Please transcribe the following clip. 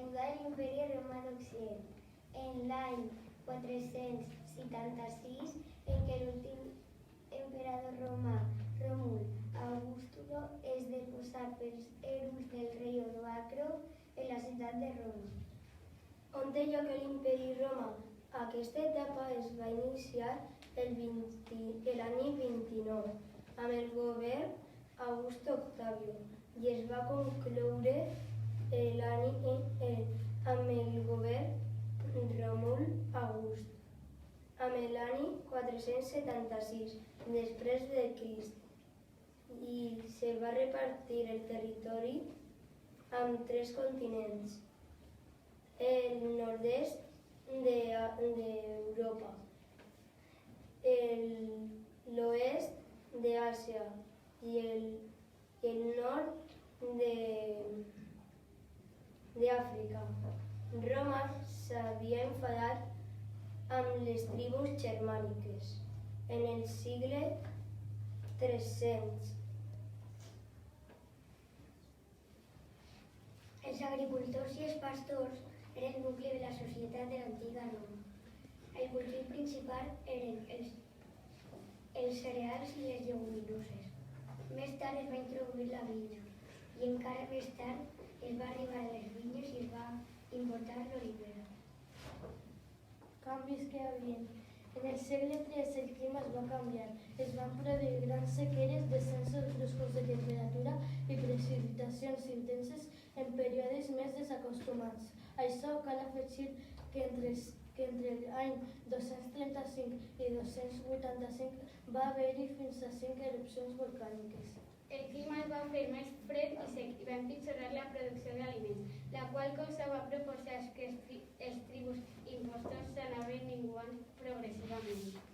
caiguda de l'Imperi Romà d'Occident. En l'any 476, en què l'últim emperador romà, Ròmul Augusto, és deposat pels hereus del rei Odoacre en la ciutat de Roma. On té lloc l'Imperi Romà? Aquesta etapa es va iniciar l'any 29 amb el govern August Octavio i es va concloure amb el govern Ròmul August amb l'any 476 després de Crist i se va repartir el territori amb 3 continents: el nord-est d'Europa, l'oest d'Àsia i el nord d'Àfrica. Roma s'havia enfadat amb les tribus germàniques en el segle 300. Els agricultors i els pastors eren el nucli de la societat de l'antiga Roma. El cultiu principal eren els cereals i les lleguminoses. Més tard es va introduir la vinya i encara més tard es va arribar a les vinyes i es va importar l'olivera. Canvis que hi havia. En el segle III el clima es va canviar. Es van produir grans sequeres, descensos bruscos de temperatura i precipitacions intenses en períodes més desacostumats. A això cal afegir que entre l'any 235 i 285 va haver-hi fins a 5 erupcions volcàniques. El clima es va fer més fred i sec i va empitjorar la producció d'aliments, la qual cosa va proporcionar que els tribus impostors s'anaven minvant progressivament.